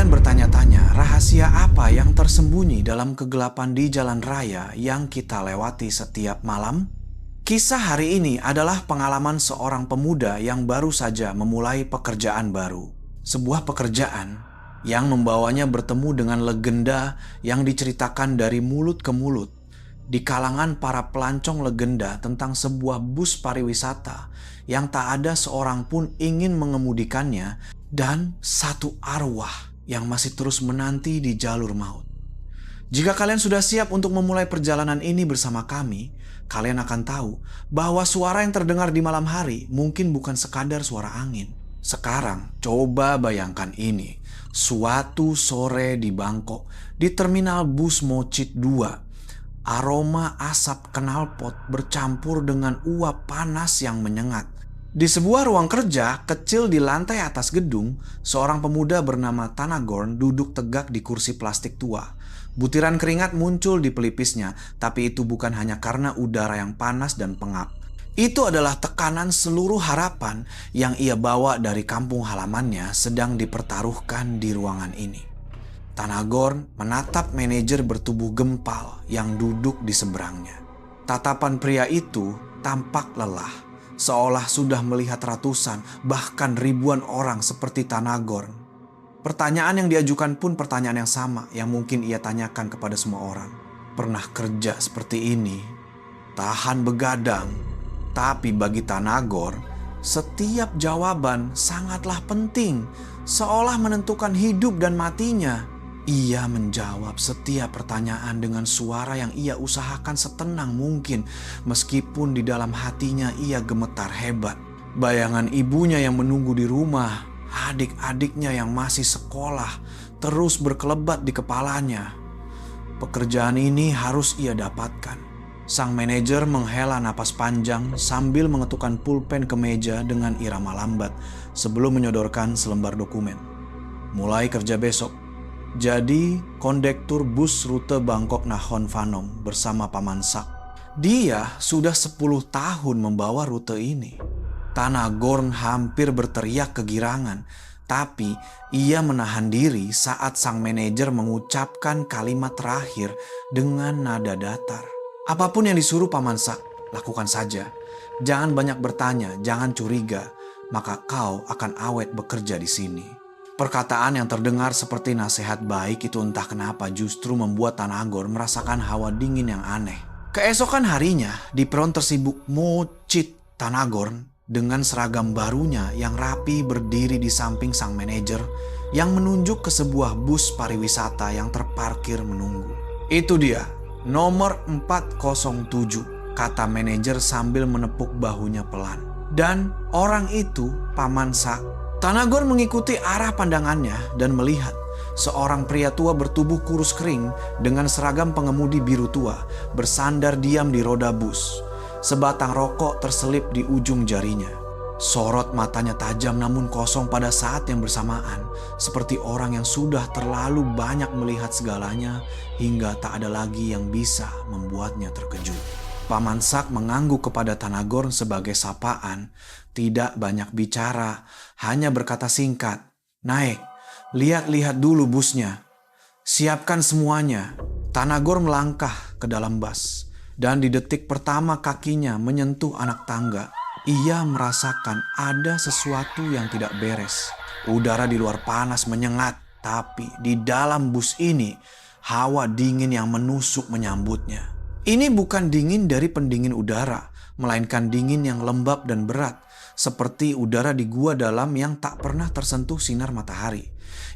Kalian bertanya-tanya rahasia apa yang tersembunyi dalam kegelapan di jalan raya yang kita lewati setiap malam? Kisah hari ini adalah pengalaman seorang pemuda yang baru saja memulai pekerjaan baru. Sebuah pekerjaan yang membawanya bertemu dengan legenda yang diceritakan dari mulut ke mulut di kalangan para pelancong legenda tentang sebuah bus pariwisata yang tak ada seorang pun ingin mengemudikannya dan satu arwah yang masih terus menanti di jalur maut. Jika kalian sudah siap untuk memulai perjalanan ini bersama kami, kalian akan tahu bahwa suara yang terdengar di malam hari mungkin bukan sekadar suara angin. Sekarang, coba bayangkan ini. Suatu sore di Bangkok, di terminal bus Mocit 2, aroma asap knalpot bercampur dengan uap panas yang menyengat. Di sebuah ruang kerja kecil di lantai atas gedung, seorang pemuda bernama Tanagorn duduk tegak di kursi plastik tua. Butiran keringat muncul di pelipisnya, tapi itu bukan hanya karena udara yang panas dan pengap. Itu adalah tekanan seluruh harapan yang ia bawa dari kampung halamannya sedang dipertaruhkan di ruangan ini. Tanagorn menatap manajer bertubuh gempal yang duduk di seberangnya. Tatapan pria itu tampak lelah. Seolah sudah melihat ratusan, bahkan ribuan orang seperti Tanagorn. Pertanyaan yang diajukan pun pertanyaan yang sama yang mungkin ia tanyakan kepada semua orang. Pernah kerja seperti ini? Tahan begadang. Tapi bagi Tanagorn, setiap jawaban sangatlah penting, seolah menentukan hidup dan matinya. Ia menjawab setiap pertanyaan dengan suara yang ia usahakan setenang mungkin, meskipun di dalam hatinya ia gemetar hebat. Bayangan ibunya yang menunggu di rumah, adik-adiknya yang masih sekolah, terus berkelebat di kepalanya. Pekerjaan ini harus ia dapatkan. Sang manajer menghela napas panjang sambil mengetukkan pulpen ke meja dengan irama lambat sebelum menyodorkan selembar dokumen. Mulai kerja besok. Jadi kondektur bus rute Bangkok Nakhon Phanom bersama Paman Sak. Dia sudah 10 tahun membawa rute ini. Tanagorn hampir berteriak kegirangan, tapi ia menahan diri saat sang manajer mengucapkan kalimat terakhir dengan nada datar. Apapun yang disuruh Paman Sak, lakukan saja. Jangan banyak bertanya, jangan curiga, maka kau akan awet bekerja di sini. Perkataan yang terdengar seperti nasihat baik itu entah kenapa justru membuat Tanagorn merasakan hawa dingin yang aneh. Keesokan harinya, di peron tersibuk Mocit, Tanagorn dengan seragam barunya yang rapi berdiri di samping sang manajer yang menunjuk ke sebuah bus pariwisata yang terparkir menunggu. Itu dia, nomor 407, kata manajer sambil menepuk bahunya pelan. Dan orang itu Paman Sak. Tanagorn mengikuti arah pandangannya dan melihat seorang pria tua bertubuh kurus kering dengan seragam pengemudi biru tua bersandar diam di roda bus. Sebatang rokok terselip di ujung jarinya. Sorot matanya tajam namun kosong pada saat yang bersamaan, seperti orang yang sudah terlalu banyak melihat segalanya hingga tak ada lagi yang bisa membuatnya terkejut. Paman Sak mengangguk kepada Tanagorn sebagai sapaan, tidak banyak bicara, hanya berkata singkat, "Naik, lihat-lihat dulu busnya. Siapkan semuanya." Tanagorn melangkah ke dalam bus, dan di detik pertama kakinya menyentuh anak tangga, ia merasakan ada sesuatu yang tidak beres. Udara di luar panas menyengat, tapi di dalam bus ini, hawa dingin yang menusuk menyambutnya. Ini bukan dingin dari pendingin udara, melainkan dingin yang lembab dan berat, seperti udara di gua dalam yang tak pernah tersentuh sinar matahari.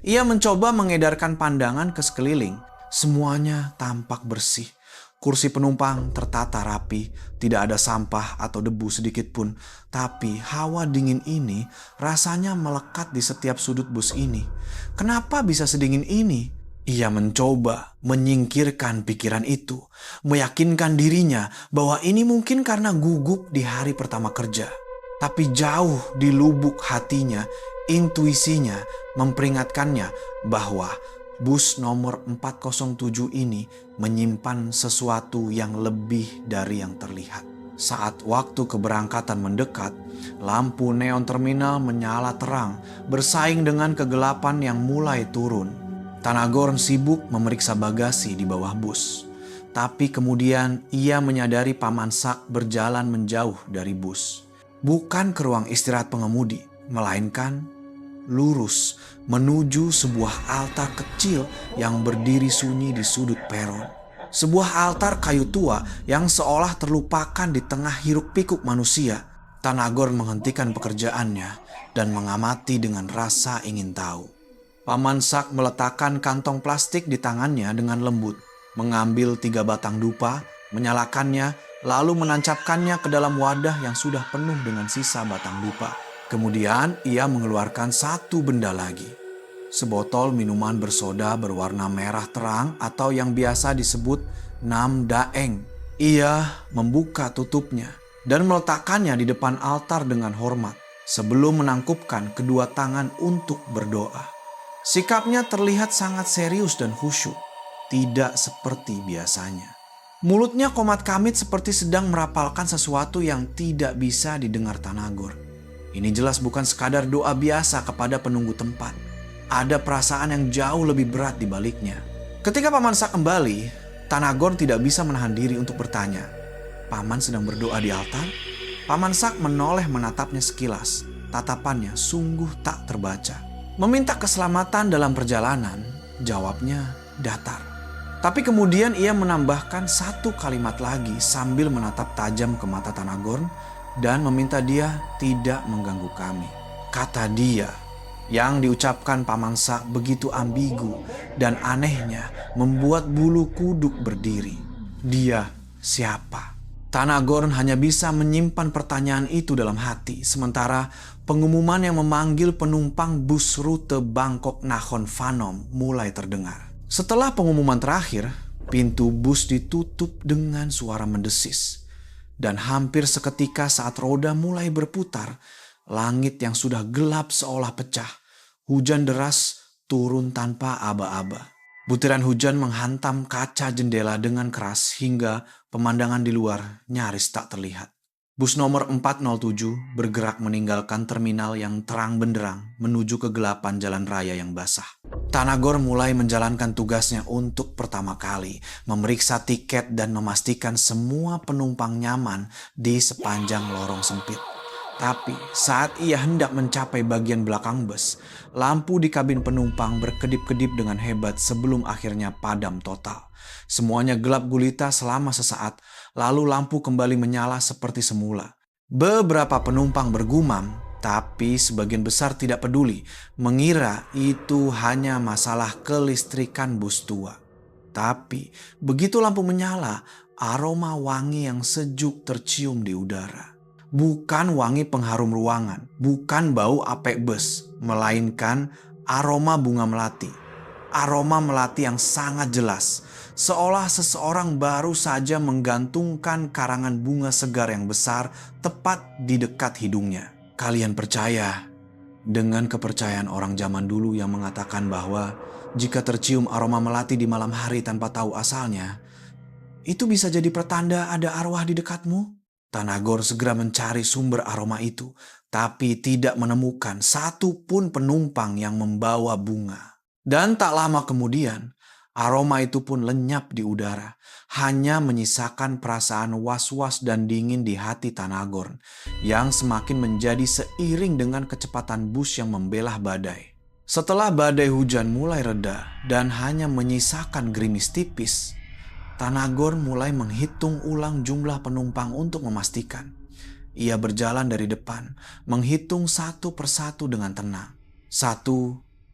Ia mencoba mengedarkan pandangan ke sekeliling. Semuanya tampak bersih. Kursi penumpang tertata rapi, tidak ada sampah atau debu sedikit pun. Tapi hawa dingin ini rasanya melekat di setiap sudut bus ini. Kenapa bisa sedingin ini? Ia mencoba menyingkirkan pikiran itu, meyakinkan dirinya bahwa ini mungkin karena gugup di hari pertama kerja. Tapi jauh di lubuk hatinya, intuisinya memperingatkannya bahwa bus nomor 407 ini menyimpan sesuatu yang lebih dari yang terlihat. Saat waktu keberangkatan mendekat, lampu neon terminal menyala terang, bersaing dengan kegelapan yang mulai turun. Tanagorn sibuk memeriksa bagasi di bawah bus. Tapi kemudian ia menyadari Paman Sak berjalan menjauh dari bus. Bukan ke ruang istirahat pengemudi, melainkan lurus menuju sebuah altar kecil yang berdiri sunyi di sudut peron. Sebuah altar kayu tua yang seolah terlupakan di tengah hiruk-pikuk manusia. Tanagorn menghentikan pekerjaannya dan mengamati dengan rasa ingin tahu. Paman Sak meletakkan kantong plastik di tangannya dengan lembut, mengambil 3 batang dupa, menyalakannya, lalu menancapkannya ke dalam wadah yang sudah penuh dengan sisa batang dupa. Kemudian ia mengeluarkan satu benda lagi. Sebotol minuman bersoda berwarna merah terang atau yang biasa disebut Nam Daeng. Ia membuka tutupnya dan meletakkannya di depan altar dengan hormat sebelum menangkupkan kedua tangan untuk berdoa. Sikapnya terlihat sangat serius dan khusyuk, tidak seperti biasanya. Mulutnya komat kamit seperti sedang merapalkan sesuatu yang tidak bisa didengar Tanagorn. Ini jelas bukan sekadar doa biasa kepada penunggu tempat. Ada perasaan yang jauh lebih berat di baliknya. Ketika Paman Sak kembali, Tanagorn tidak bisa menahan diri untuk bertanya, "Paman sedang berdoa di altar?" Paman Sak menoleh menatapnya sekilas. Tatapannya sungguh tak terbaca. Meminta keselamatan dalam perjalanan, jawabnya datar. Tapi kemudian ia menambahkan satu kalimat lagi sambil menatap tajam ke mata Tanagorn dan meminta dia tidak mengganggu kami. Kata dia yang diucapkan Paman Sak begitu ambigu dan anehnya membuat bulu kuduk berdiri. Dia siapa? Tanagorn hanya bisa menyimpan pertanyaan itu dalam hati, sementara pengumuman yang memanggil penumpang bus rute Bangkok Nakhon Phanom mulai terdengar. Setelah pengumuman terakhir, pintu bus ditutup dengan suara mendesis. Dan hampir seketika saat roda mulai berputar, langit yang sudah gelap seolah pecah. Hujan deras turun tanpa aba-aba. Butiran hujan menghantam kaca jendela dengan keras hingga pemandangan di luar nyaris tak terlihat. Bus nomor 407 bergerak meninggalkan terminal yang terang benderang menuju kegelapan jalan raya yang basah. Tanagorn mulai menjalankan tugasnya untuk pertama kali, memeriksa tiket dan memastikan semua penumpang nyaman di sepanjang lorong sempit. Tapi saat ia hendak mencapai bagian belakang bus, lampu di kabin penumpang berkedip-kedip dengan hebat sebelum akhirnya padam total. Semuanya gelap gulita selama sesaat, lalu lampu kembali menyala seperti semula. Beberapa penumpang bergumam, tapi sebagian besar tidak peduli, mengira itu hanya masalah kelistrikan bus tua. Tapi begitu lampu menyala, aroma wangi yang sejuk tercium di udara. Bukan wangi pengharum ruangan, bukan bau apek bus, melainkan aroma bunga melati. Aroma melati yang sangat jelas, seolah seseorang baru saja menggantungkan karangan bunga segar yang besar tepat di dekat hidungnya. Kalian percaya dengan kepercayaan orang zaman dulu yang mengatakan bahwa jika tercium aroma melati di malam hari tanpa tahu asalnya, itu bisa jadi pertanda ada arwah di dekatmu? Tanagorn segera mencari sumber aroma itu, tapi tidak menemukan satu pun penumpang yang membawa bunga. Dan tak lama kemudian, aroma itu pun lenyap di udara, hanya menyisakan perasaan was-was dan dingin di hati Tanagorn, yang semakin menjadi seiring dengan kecepatan bus yang membelah badai. Setelah badai hujan mulai reda dan hanya menyisakan gerimis tipis, Tanagorn mulai menghitung ulang jumlah penumpang untuk memastikan. Ia berjalan dari depan, menghitung satu persatu dengan tenang. 1,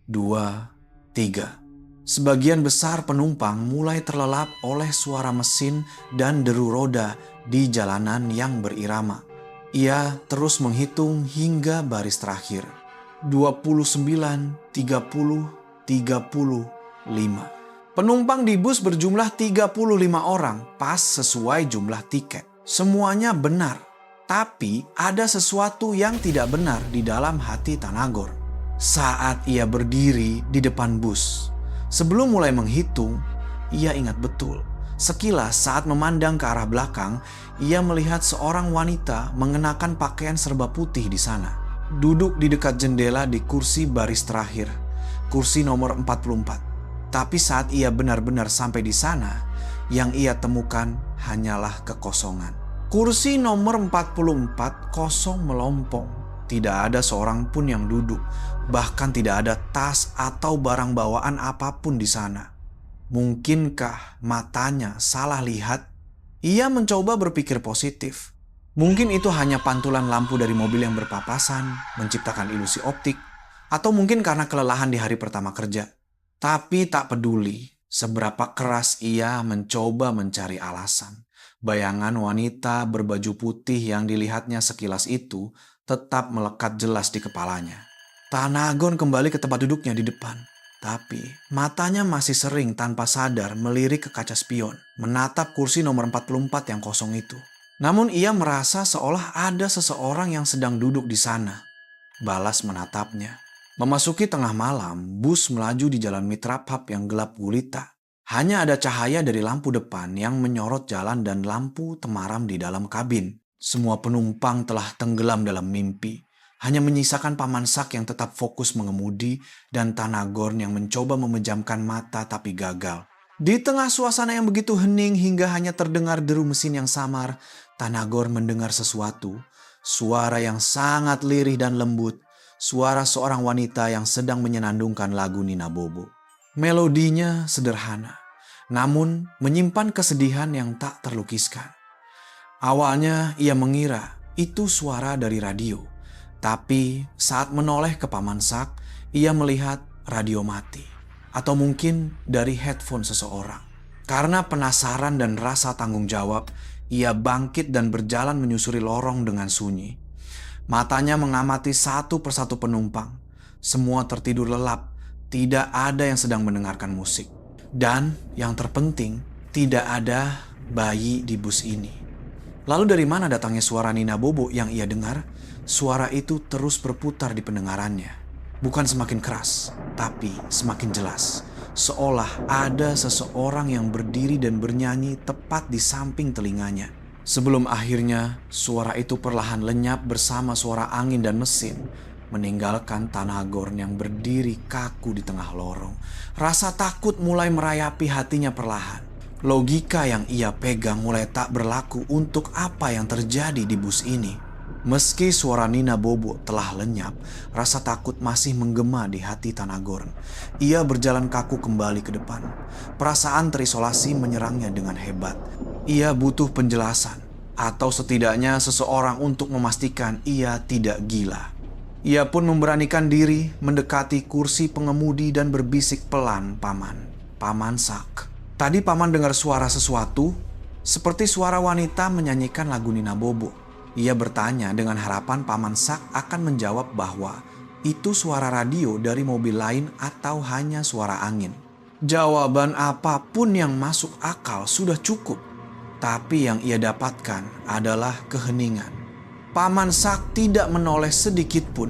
2, 3. Sebagian besar penumpang mulai terlelap oleh suara mesin dan deru roda di jalanan yang berirama. Ia terus menghitung hingga baris terakhir. 29, 30, 35. Penumpang di bus berjumlah 35 orang, pas sesuai jumlah tiket. Semuanya benar, tapi ada sesuatu yang tidak benar di dalam hati Tanagorn. Saat ia berdiri di depan bus, sebelum mulai menghitung, ia ingat betul. Sekilas saat memandang ke arah belakang, ia melihat seorang wanita mengenakan pakaian serba putih di sana. Duduk di dekat jendela di kursi baris terakhir, kursi nomor 44. Tetapi saat ia benar-benar sampai di sana, yang ia temukan hanyalah kekosongan. Kursi nomor 44 kosong melompong. Tidak ada seorang pun yang duduk. Bahkan tidak ada tas atau barang bawaan apapun di sana. Mungkinkah matanya salah lihat? Ia mencoba berpikir positif. Mungkin itu hanya pantulan lampu dari mobil yang berpapasan, menciptakan ilusi optik, atau mungkin karena kelelahan di hari pertama kerja. Tapi tak peduli seberapa keras ia mencoba mencari alasan. Bayangan wanita berbaju putih yang dilihatnya sekilas itu tetap melekat jelas di kepalanya. Tanagon kembali ke tempat duduknya di depan. Tapi matanya masih sering tanpa sadar melirik ke kaca spion, menatap kursi nomor 44 yang kosong itu. Namun ia merasa seolah ada seseorang yang sedang duduk di sana. Balas menatapnya. Memasuki tengah malam, bus melaju di jalan Mitra Pub yang gelap gulita. Hanya ada cahaya dari lampu depan yang menyorot jalan dan lampu temaram di dalam kabin. Semua penumpang telah tenggelam dalam mimpi. Hanya menyisakan Paman Sak yang tetap fokus mengemudi dan Tanagorn yang mencoba memejamkan mata tapi gagal. Di tengah suasana yang begitu hening hingga hanya terdengar deru mesin yang samar, Tanagorn mendengar sesuatu. Suara yang sangat lirih dan lembut. Suara seorang wanita yang sedang menyenandungkan lagu Nina Bobo. Melodinya sederhana, namun menyimpan kesedihan yang tak terlukiskan. Awalnya ia mengira itu suara dari radio. Tapi saat menoleh ke Paman Sak, ia melihat radio mati. Atau mungkin dari headphone seseorang. Karena penasaran dan rasa tanggung jawab, ia bangkit dan berjalan menyusuri lorong dengan sunyi. Matanya mengamati satu persatu penumpang. Semua tertidur lelap. Tidak ada yang sedang mendengarkan musik. Dan yang terpenting, tidak ada bayi di bus ini. Lalu dari mana datangnya suara Nina Bobo yang ia dengar? Suara itu terus berputar di pendengarannya. Bukan semakin keras, tapi semakin jelas. Seolah ada seseorang yang berdiri dan bernyanyi tepat di samping telinganya. Sebelum akhirnya suara itu perlahan lenyap bersama suara angin dan mesin, meninggalkan Tanagorn yang berdiri kaku di tengah lorong. Rasa takut mulai merayapi hatinya perlahan. Logika yang ia pegang mulai tak berlaku untuk apa yang terjadi di bus ini. Meski suara Nina Bobo telah lenyap, rasa takut masih menggema di hati Tanagorn. Ia berjalan kaku kembali ke depan. Perasaan terisolasi menyerangnya dengan hebat. Ia butuh penjelasan, atau setidaknya seseorang untuk memastikan ia tidak gila. Ia pun memberanikan diri mendekati kursi pengemudi dan berbisik pelan, Paman Sak. Tadi Paman dengar suara sesuatu, seperti suara wanita menyanyikan lagu Nina Bobo. Ia bertanya dengan harapan Paman Sak akan menjawab bahwa itu suara radio dari mobil lain atau hanya suara angin. Jawaban apapun yang masuk akal sudah cukup, tapi yang ia dapatkan adalah keheningan. Paman Sak tidak menoleh sedikit pun.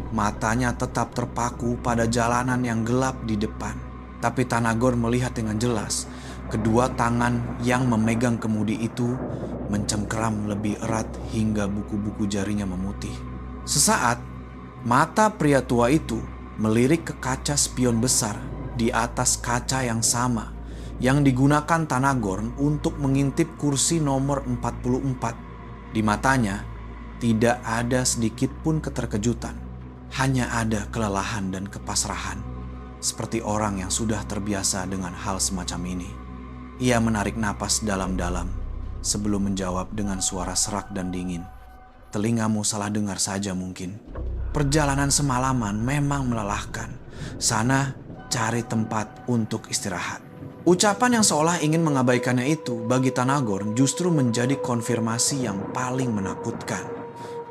Matanya tetap terpaku pada jalanan yang gelap di depan. Tapi Tanagorn melihat dengan jelas. Kedua tangan yang memegang kemudi itu mencengkeram lebih erat hingga buku-buku jarinya memutih. Sesaat, mata pria tua itu melirik ke kaca spion besar di atas kaca yang sama yang digunakan Tanagorn untuk mengintip kursi nomor 44. Di matanya, tidak ada sedikit pun keterkejutan. Hanya ada kelelahan dan kepasrahan. Seperti orang yang sudah terbiasa dengan hal semacam ini. Ia menarik napas dalam-dalam sebelum menjawab dengan suara serak dan dingin. Telingamu salah dengar saja mungkin. Perjalanan semalaman memang melelahkan. Sana cari tempat untuk istirahat. Ucapan yang seolah ingin mengabaikannya itu bagi Tanagorn justru menjadi konfirmasi yang paling menakutkan.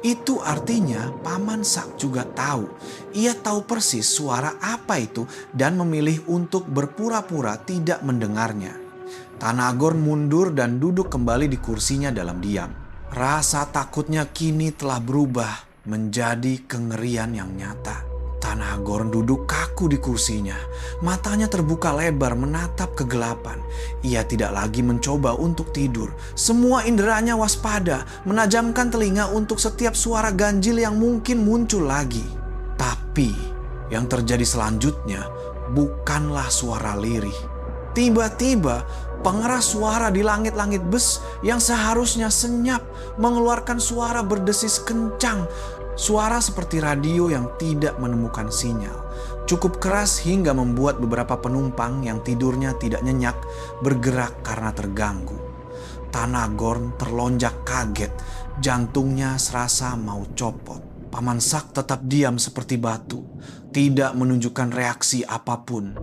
Itu artinya Paman Sak juga tahu. Ia tahu persis suara apa itu dan memilih untuk berpura-pura tidak mendengarnya. Tanagorn mundur dan duduk kembali di kursinya dalam diam. Rasa takutnya kini telah berubah menjadi kengerian yang nyata. Tanagorn duduk kaku di kursinya. Matanya terbuka lebar menatap kegelapan. Ia tidak lagi mencoba untuk tidur. Semua inderanya waspada, menajamkan telinga untuk setiap suara ganjil yang mungkin muncul lagi. Tapi yang terjadi selanjutnya bukanlah suara lirih. Tiba-tiba pengeras suara di langit-langit bus yang seharusnya senyap mengeluarkan suara berdesis kencang. Suara seperti radio yang tidak menemukan sinyal. Cukup keras hingga membuat beberapa penumpang yang tidurnya tidak nyenyak bergerak karena terganggu. Tanagorn terlonjak kaget, jantungnya serasa mau copot. Paman Sak tetap diam seperti batu, tidak menunjukkan reaksi apapun.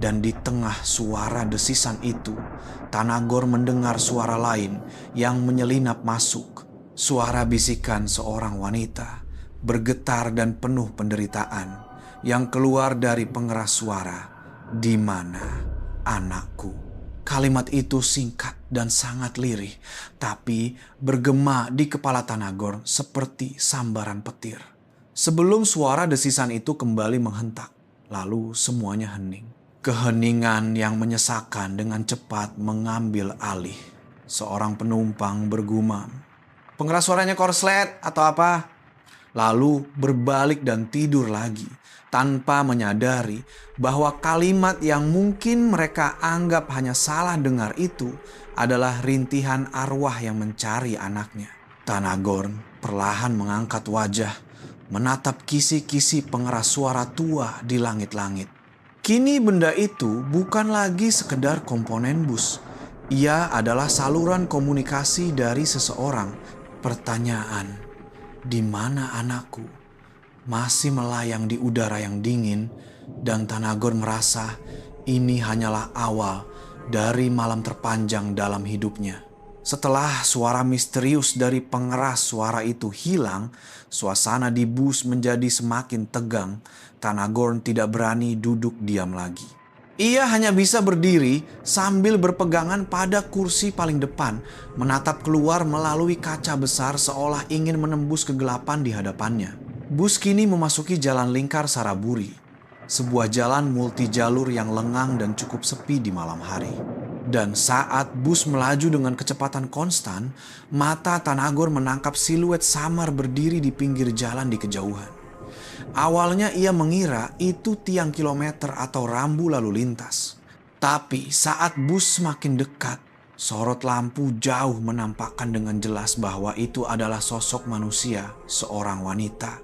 Dan di tengah suara desisan itu, Tanagorn mendengar suara lain yang menyelinap masuk. Suara bisikan seorang wanita, bergetar dan penuh penderitaan, yang keluar dari pengeras suara. "Di mana anakku?" Kalimat itu singkat dan sangat lirih, tapi bergema di kepala Tanagorn seperti sambaran petir. Sebelum suara desisan itu kembali menghentak, lalu semuanya hening. Keheningan yang menyesakan dengan cepat mengambil alih. Seorang penumpang bergumam, "Pengeras suaranya korslet atau apa?" Lalu berbalik dan tidur lagi, tanpa menyadari bahwa kalimat yang mungkin mereka anggap hanya salah dengar itu adalah rintihan arwah yang mencari anaknya. Tanagorn perlahan mengangkat wajah, menatap kisi-kisi pengeras suara tua di langit-langit. Kini benda itu bukan lagi sekedar komponen bus. Ia adalah saluran komunikasi dari seseorang. Pertanyaan, "Di mana anakku?" masih melayang di udara yang dingin, dan Tanagorn merasa ini hanyalah awal dari malam terpanjang dalam hidupnya. Setelah suara misterius dari pengeras suara itu hilang, suasana di bus menjadi semakin tegang. Tanagorn tidak berani duduk diam lagi. Ia hanya bisa berdiri sambil berpegangan pada kursi paling depan, menatap keluar melalui kaca besar seolah ingin menembus kegelapan di hadapannya. Bus kini memasuki jalan lingkar Saraburi, sebuah jalan multi jalur yang lengang dan cukup sepi di malam hari. Dan saat bus melaju dengan kecepatan konstan, mata Tanagorn menangkap siluet samar berdiri di pinggir jalan di kejauhan. Awalnya ia mengira itu tiang kilometer atau rambu lalu lintas. Tapi saat bus semakin dekat, sorot lampu jauh menampakkan dengan jelas bahwa itu adalah sosok manusia, seorang wanita.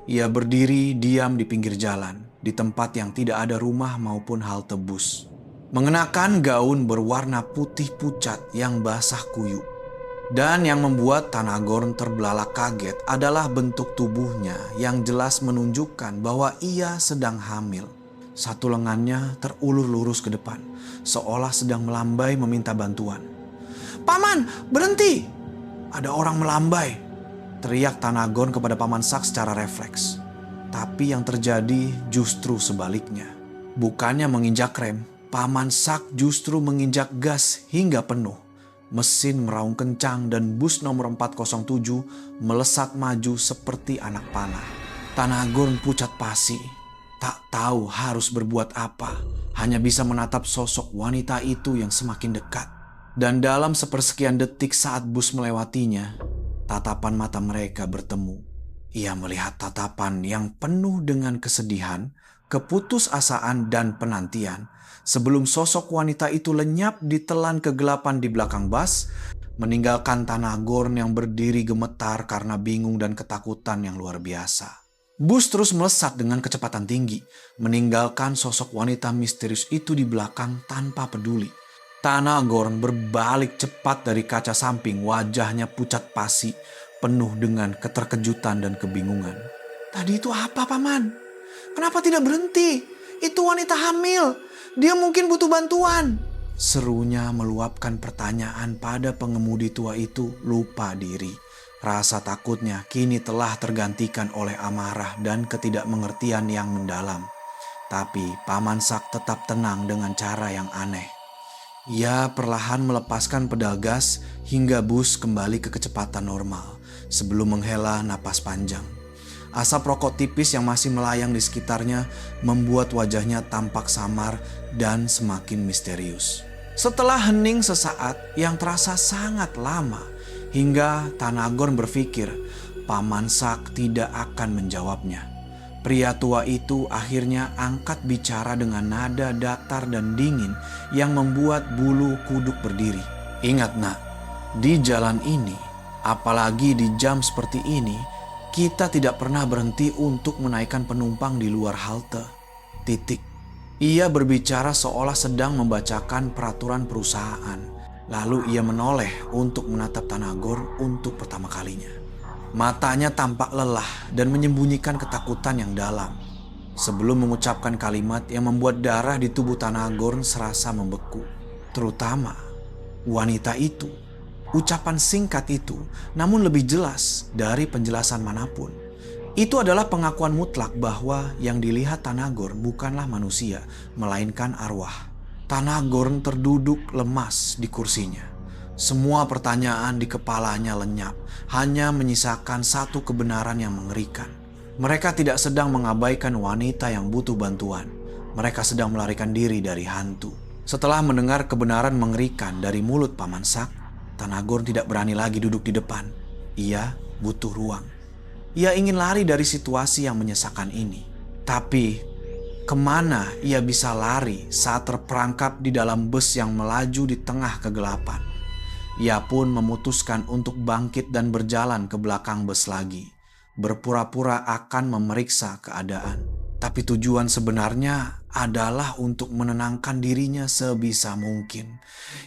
Ia berdiri diam di pinggir jalan, di tempat yang tidak ada rumah maupun halte bus. Mengenakan gaun berwarna putih pucat yang basah kuyup. Dan yang membuat Tanagorn terbelalak kaget adalah bentuk tubuhnya yang jelas menunjukkan bahwa ia sedang hamil. Satu lengannya terulur lurus ke depan, seolah sedang melambai meminta bantuan. "Paman, berhenti! Ada orang melambai!" teriak Tanagorn kepada Paman Sak secara refleks. Tapi yang terjadi justru sebaliknya. Bukannya menginjak rem, Paman Sak justru menginjak gas hingga penuh. Mesin meraung kencang dan bus nomor 407 melesat maju seperti anak panah. Tanagorn pucat pasi, tak tahu harus berbuat apa. Hanya bisa menatap sosok wanita itu yang semakin dekat. Dan dalam sepersekian detik saat bus melewatinya, tatapan mata mereka bertemu. Ia melihat tatapan yang penuh dengan kesedihan, keputusasaan dan penantian. Sebelum sosok wanita itu lenyap ditelan kegelapan di belakang bus, meninggalkan Tanagorn yang berdiri gemetar karena bingung dan ketakutan yang luar biasa. Bus terus melesat dengan kecepatan tinggi, meninggalkan sosok wanita misterius itu di belakang tanpa peduli. Tanagorn berbalik cepat dari kaca samping, wajahnya pucat pasi, penuh dengan keterkejutan dan kebingungan. "Tadi itu apa, Paman? Kenapa tidak berhenti? Itu wanita hamil. Dia mungkin butuh bantuan," serunya meluapkan pertanyaan pada pengemudi tua itu lupa diri. Rasa takutnya kini telah tergantikan oleh amarah dan ketidakmengertian yang mendalam. Tapi Paman Sak tetap tenang dengan cara yang aneh. Ia perlahan melepaskan pedal gas hingga bus kembali ke kecepatan normal sebelum menghela napas panjang. Asap rokok tipis yang masih melayang di sekitarnya membuat wajahnya tampak samar dan semakin misterius. Setelah hening sesaat yang terasa sangat lama, hingga Tanagorn berpikir Paman Sak tidak akan menjawabnya. Pria tua itu akhirnya angkat bicara dengan nada datar dan dingin yang membuat bulu kuduk berdiri. Ingat nak, di jalan ini, apalagi di jam seperti ini, kita tidak pernah berhenti untuk menaikkan penumpang di luar halte. Titik. Ia berbicara seolah sedang membacakan peraturan perusahaan. Lalu ia menoleh untuk menatap Tanagor untuk pertama kalinya. Matanya tampak lelah dan menyembunyikan ketakutan yang dalam. Sebelum mengucapkan kalimat yang membuat darah di tubuh Tanagor serasa membeku. Terutama wanita itu. Ucapan singkat itu namun lebih jelas dari penjelasan manapun. Itu adalah pengakuan mutlak bahwa yang dilihat Tanagor bukanlah manusia, melainkan arwah. Tanagor terduduk lemas di kursinya. Semua pertanyaan di kepalanya lenyap, hanya menyisakan satu kebenaran yang mengerikan. Mereka tidak sedang mengabaikan wanita yang butuh bantuan. Mereka sedang melarikan diri dari hantu. Setelah mendengar kebenaran mengerikan dari mulut Paman Sak, Tanagor tidak berani lagi duduk di depan. Ia butuh ruang. Ia ingin lari dari situasi yang menyesakan ini. Tapi, kemana ia bisa lari saat terperangkap di dalam bus yang melaju di tengah kegelapan? Ia pun memutuskan untuk bangkit dan berjalan ke belakang bus lagi. Berpura-pura akan memeriksa keadaan. Tapi tujuan sebenarnya adalah untuk menenangkan dirinya sebisa mungkin.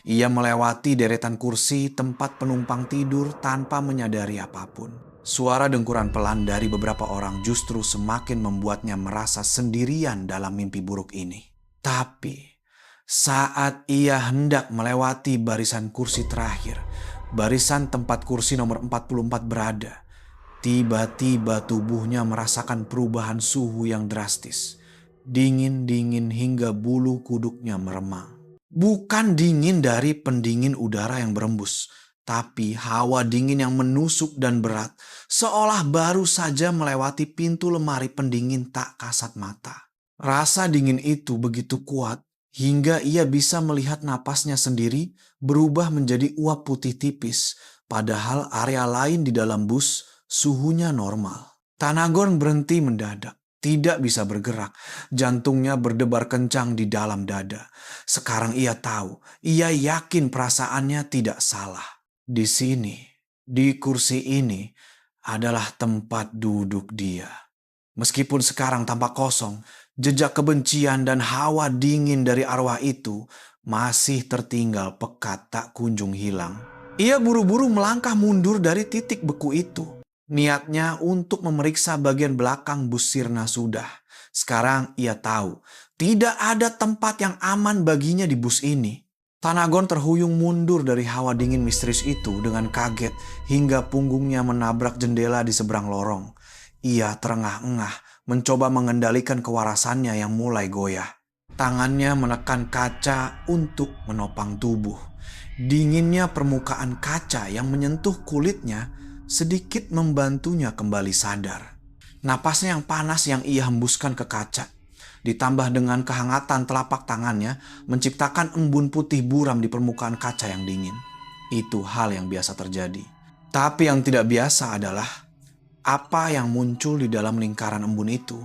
Ia melewati deretan kursi tempat penumpang tidur tanpa menyadari apapun. Suara dengkuran pelan dari beberapa orang justru semakin membuatnya merasa sendirian dalam mimpi buruk ini. Tapi saat ia hendak melewati barisan kursi terakhir, barisan tempat kursi nomor 44 berada, tiba-tiba tubuhnya merasakan perubahan suhu yang drastis. Dingin-dingin hingga bulu kuduknya meremang. Bukan dingin dari pendingin udara yang berembus, tapi hawa dingin yang menusuk dan berat, seolah baru saja melewati pintu lemari pendingin tak kasat mata. Rasa dingin itu begitu kuat, hingga ia bisa melihat napasnya sendiri berubah menjadi uap putih tipis, padahal area lain di dalam bus suhunya normal. Tanagor berhenti mendadak, tidak bisa bergerak, jantungnya berdebar kencang di dalam dada. Sekarang ia tahu, ia yakin perasaannya tidak salah. Di sini, di kursi ini, adalah tempat duduk dia. Meskipun sekarang tampak kosong, jejak kebencian dan hawa dingin dari arwah itu masih tertinggal pekat tak kunjung hilang. Ia buru-buru melangkah mundur dari titik beku itu. Niatnya untuk memeriksa bagian belakang bus sirna sudah. Sekarang ia tahu, tidak ada tempat yang aman baginya di bus ini. Tanagor terhuyung mundur dari hawa dingin misterius itu dengan kaget hingga punggungnya menabrak jendela di seberang lorong. Ia terengah-engah mencoba mengendalikan kewarasannya yang mulai goyah. Tangannya menekan kaca untuk menopang tubuh. Dinginnya permukaan kaca yang menyentuh kulitnya sedikit membantunya kembali sadar. Napasnya yang panas yang ia hembuskan ke kaca, ditambah dengan kehangatan telapak tangannya, menciptakan embun putih buram di permukaan kaca yang dingin. Itu hal yang biasa terjadi. Tapi yang tidak biasa adalah apa yang muncul di dalam lingkaran embun itu.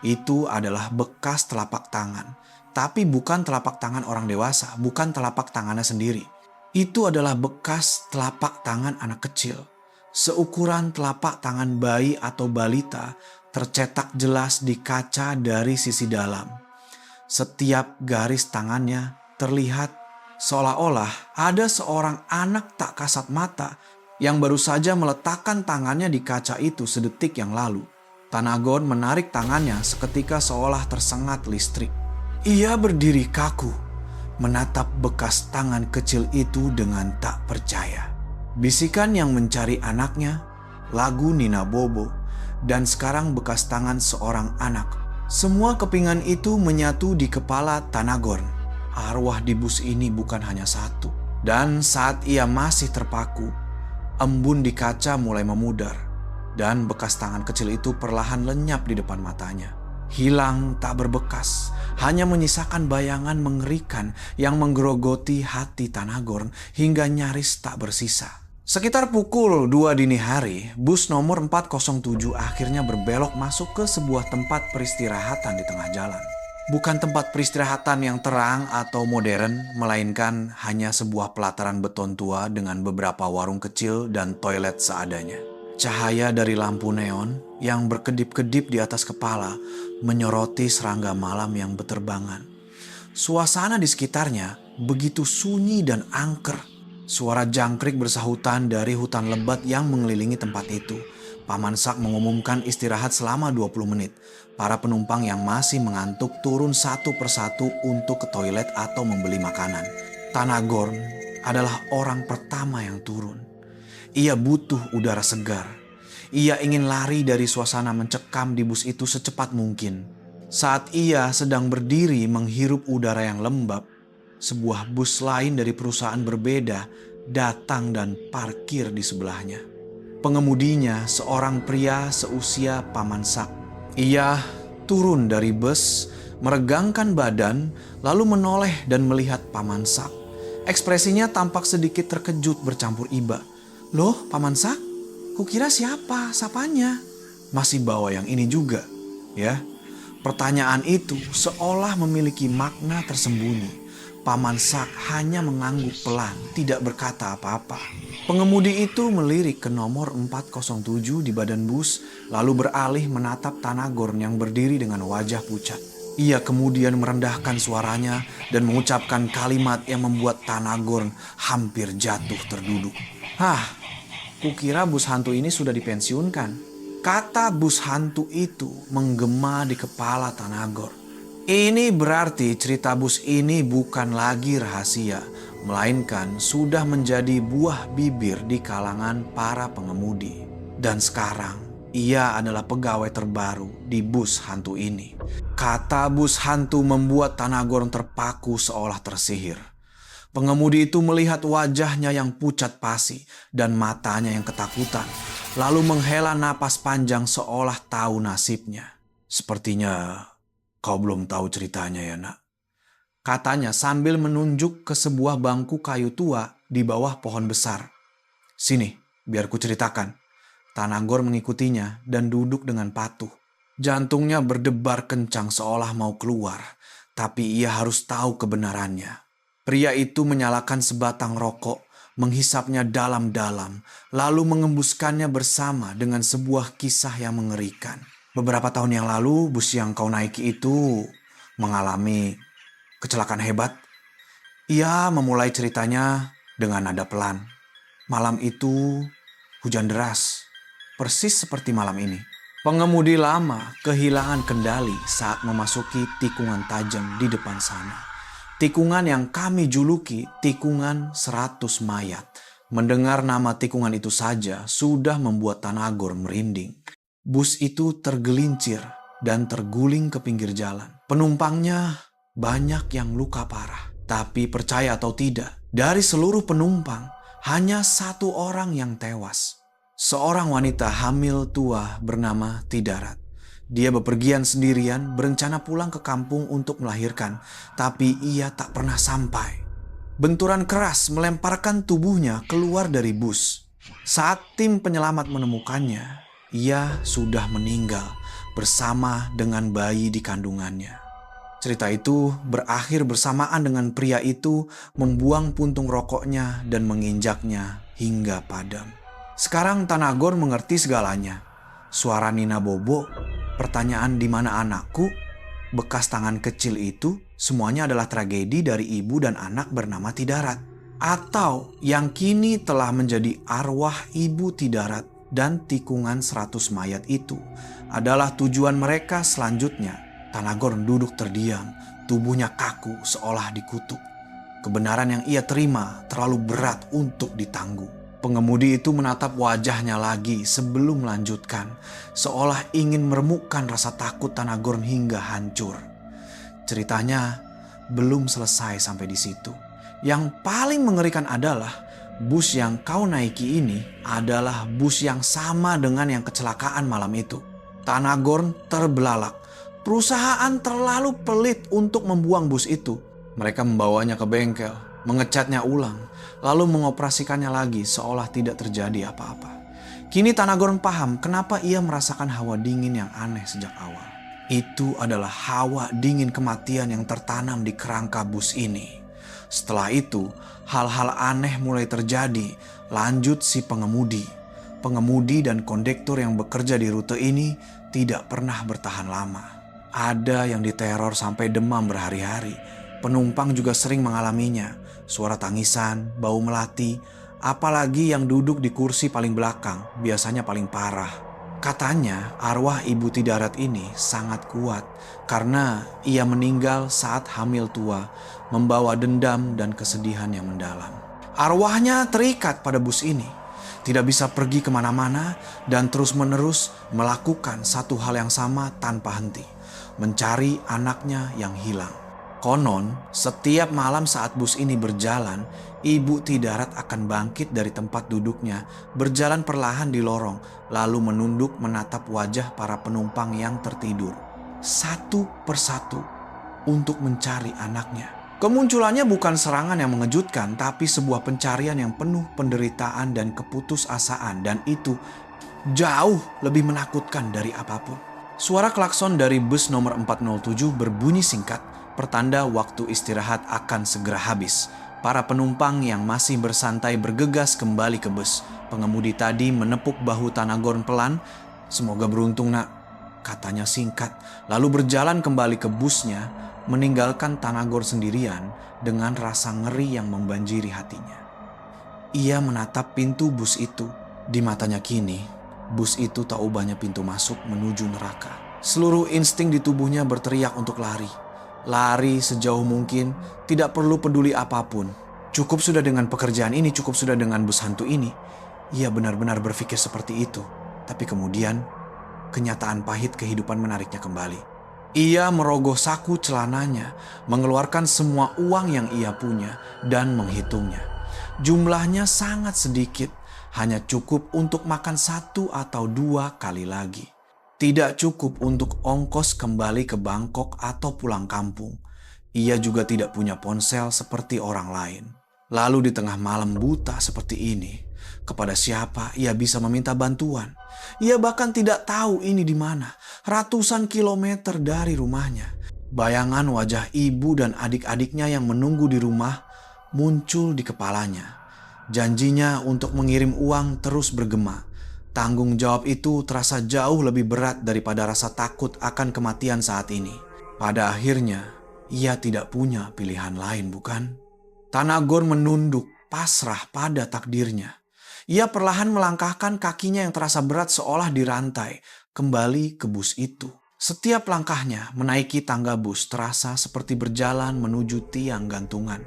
Itu adalah bekas telapak tangan. Tapi bukan telapak tangan orang dewasa, bukan telapak tangannya sendiri. Itu adalah bekas telapak tangan anak kecil. Seukuran telapak tangan bayi atau balita tercetak jelas di kaca dari sisi dalam. Setiap garis tangannya terlihat seolah-olah ada seorang anak tak kasat mata yang baru saja meletakkan tangannya di kaca itu sedetik yang lalu. Tanagor menarik tangannya seketika seolah tersengat listrik. Ia berdiri kaku, menatap bekas tangan kecil itu dengan tak percaya. Bisikan yang mencari anaknya, lagu Nina Bobo, dan sekarang bekas tangan seorang anak. Semua kepingan itu menyatu di kepala Tanagor. Arwah di bus ini bukan hanya satu. Dan saat ia masih terpaku, embun di kaca mulai memudar, dan bekas tangan kecil itu perlahan lenyap di depan matanya. Hilang tak berbekas, hanya menyisakan bayangan mengerikan yang menggerogoti hati Tanagor hingga nyaris tak bersisa. Sekitar pukul 2 dini hari, bus nomor 407 akhirnya berbelok masuk ke sebuah tempat peristirahatan di tengah jalan. Bukan tempat peristirahatan yang terang atau modern, melainkan hanya sebuah pelataran beton tua dengan beberapa warung kecil dan toilet seadanya. Cahaya dari lampu neon yang berkedip-kedip di atas kepala menyoroti serangga malam yang berterbangan. Suasana di sekitarnya begitu sunyi dan angker. Suara jangkrik bersahutan dari hutan lebat yang mengelilingi tempat itu. Paman Sak mengumumkan istirahat selama 20 menit. Para penumpang yang masih mengantuk turun satu persatu untuk ke toilet atau membeli makanan. Tanagorn adalah orang pertama yang turun. Ia butuh udara segar. Ia ingin lari dari suasana mencekam di bus itu secepat mungkin. Saat ia sedang berdiri menghirup udara yang lembab, sebuah bus lain dari perusahaan berbeda datang dan parkir di sebelahnya. Pengemudinya seorang pria seusia Paman Sak. Ia turun dari bus, meregangkan badan, lalu menoleh dan melihat Paman Sak. Ekspresinya tampak sedikit terkejut bercampur iba. "Loh, Paman Sak? Kukira siapa sapanya? Masih bawa yang ini juga, ya?" Pertanyaan itu seolah memiliki makna tersembunyi. Paman Sak hanya mengangguk pelan, tidak berkata apa-apa. Pengemudi itu melirik ke nomor 407 di badan bus, lalu beralih menatap Tanagorn yang berdiri dengan wajah pucat. Ia kemudian merendahkan suaranya dan mengucapkan kalimat yang membuat Tanagorn hampir jatuh terduduk. "Hah, kukira bus hantu ini sudah dipensiunkan." Kata bus hantu itu menggema di kepala Tanagorn. Ini berarti cerita bus ini bukan lagi rahasia, melainkan sudah menjadi buah bibir di kalangan para pengemudi. Dan sekarang, ia adalah pegawai terbaru di bus hantu ini. Kata bus hantu membuat Tanagorn terpaku seolah tersihir. Pengemudi itu melihat wajahnya yang pucat pasi dan matanya yang ketakutan, lalu menghela napas panjang seolah tahu nasibnya. "Sepertinya kau belum tahu ceritanya ya, Nak," katanya sambil menunjuk ke sebuah bangku kayu tua di bawah pohon besar. "Sini, biar ku ceritakan." Tanagorn mengikutinya dan duduk dengan patuh. Jantungnya berdebar kencang seolah mau keluar, tapi ia harus tahu kebenarannya. Pria itu menyalakan sebatang rokok, menghisapnya dalam-dalam, lalu mengembuskannya bersama dengan sebuah kisah yang mengerikan. "Beberapa tahun yang lalu, bus yang kau naiki itu mengalami kecelakaan hebat." Ia memulai ceritanya dengan nada pelan. "Malam itu hujan deras, persis seperti malam ini." Pengemudi lama kehilangan kendali saat memasuki tikungan tajam di depan sana. Tikungan yang kami juluki tikungan 100 mayat. Mendengar nama tikungan itu saja sudah membuat Tanagorn merinding. Bus itu tergelincir dan terguling ke pinggir jalan. Penumpangnya banyak yang luka parah. Tapi percaya atau tidak, dari seluruh penumpang hanya satu orang yang tewas. Seorang wanita hamil tua bernama Tidarat. Dia bepergian sendirian, berencana pulang ke kampung untuk melahirkan, tapi ia tak pernah sampai. Benturan keras melemparkan tubuhnya keluar dari bus. Saat tim penyelamat menemukannya, ia sudah meninggal bersama dengan bayi di kandungannya. Cerita itu berakhir bersamaan dengan pria itu membuang puntung rokoknya dan menginjaknya hingga padam. Sekarang Tanagorn mengerti segalanya. Suara Nina Bobo, pertanyaan "di mana anakku?", bekas tangan kecil itu, semuanya adalah tragedi dari ibu dan anak bernama Tidarat. Atau yang kini telah menjadi arwah ibu Tidarat dan tikungan 100 mayat itu adalah tujuan mereka selanjutnya. Tanagorn duduk terdiam, tubuhnya kaku seolah dikutuk. Kebenaran yang ia terima terlalu berat untuk ditanggung. Pengemudi itu menatap wajahnya lagi sebelum melanjutkan, seolah ingin meremukkan rasa takut Tanagorn hingga hancur. Ceritanya belum selesai sampai di situ. Yang paling mengerikan adalah bus yang kau naiki ini adalah bus yang sama dengan yang kecelakaan malam itu. Tanagorn terbelalak. Perusahaan terlalu pelit untuk membuang bus itu. Mereka membawanya ke bengkel. mengecatnya ulang, lalu mengoperasikannya lagi seolah tidak terjadi apa-apa. Kini Tanagorn paham kenapa ia merasakan hawa dingin yang aneh sejak awal. Itu adalah hawa dingin kematian yang tertanam di kerangka bus ini. Setelah itu, hal-hal aneh mulai terjadi. Lanjut si pengemudi. Pengemudi dan kondektur yang bekerja di rute ini tidak pernah bertahan lama. Ada yang diteror sampai demam berhari-hari. Penumpang juga sering mengalaminya. Suara tangisan, bau melati, apalagi yang duduk di kursi paling belakang, biasanya paling parah. Katanya arwah ibu Tidarat ini sangat kuat karena ia meninggal saat hamil tua, membawa dendam dan kesedihan yang mendalam. Arwahnya terikat pada bus ini, tidak bisa pergi kemana-mana dan terus-menerus melakukan satu hal yang sama tanpa henti, mencari anaknya yang hilang. Konon, setiap malam saat bus ini berjalan, Ibu Tidarat akan bangkit dari tempat duduknya, berjalan perlahan di lorong, lalu menunduk menatap wajah para penumpang yang tertidur, satu persatu untuk mencari anaknya. Kemunculannya bukan serangan yang mengejutkan, tapi sebuah pencarian yang penuh penderitaan dan keputusasaan, dan itu jauh lebih menakutkan dari apapun. Suara klakson dari bus nomor 407 berbunyi singkat, pertanda waktu istirahat akan segera habis. Para penumpang yang masih bersantai bergegas kembali ke bus. Pengemudi tadi menepuk bahu Tanagorn pelan. "Semoga beruntung, nak," katanya singkat. Lalu berjalan kembali ke busnya, meninggalkan Tanagorn sendirian dengan rasa ngeri yang membanjiri hatinya. Ia menatap pintu bus itu. Di matanya kini, bus itu tak ubahnya pintu masuk menuju neraka. Seluruh insting di tubuhnya berteriak untuk lari. Lari sejauh mungkin, tidak perlu peduli apapun. Cukup sudah dengan pekerjaan ini, cukup sudah dengan bus hantu ini. Ia benar-benar berpikir seperti itu. Tapi kemudian, kenyataan pahit kehidupan menariknya kembali. Ia merogoh saku celananya, mengeluarkan semua uang yang ia punya, dan menghitungnya. Jumlahnya sangat sedikit, hanya cukup untuk makan 1 atau 2 kali lagi. Tidak cukup untuk ongkos kembali ke Bangkok atau pulang kampung. Ia juga tidak punya ponsel seperti orang lain. Lalu di tengah malam buta seperti ini, kepada siapa ia bisa meminta bantuan? Ia bahkan tidak tahu ini di mana, ratusan kilometer dari rumahnya. Bayangan wajah ibu dan adik-adiknya yang menunggu di rumah muncul di kepalanya. Janjinya untuk mengirim uang terus bergema. Tanggung jawab itu terasa jauh lebih berat daripada rasa takut akan kematian saat ini. Pada akhirnya, ia tidak punya pilihan lain, bukan? Tanagorn menunduk, pasrah pada takdirnya. Ia perlahan melangkahkan kakinya yang terasa berat seolah dirantai, kembali ke bus itu. Setiap langkahnya menaiki tangga bus terasa seperti berjalan menuju tiang gantungan.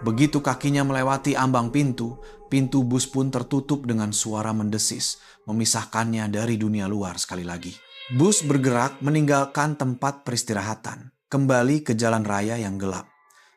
Begitu kakinya melewati ambang pintu, pintu bus pun tertutup dengan suara mendesis, memisahkannya dari dunia luar sekali lagi. Bus bergerak meninggalkan tempat peristirahatan, kembali ke jalan raya yang gelap.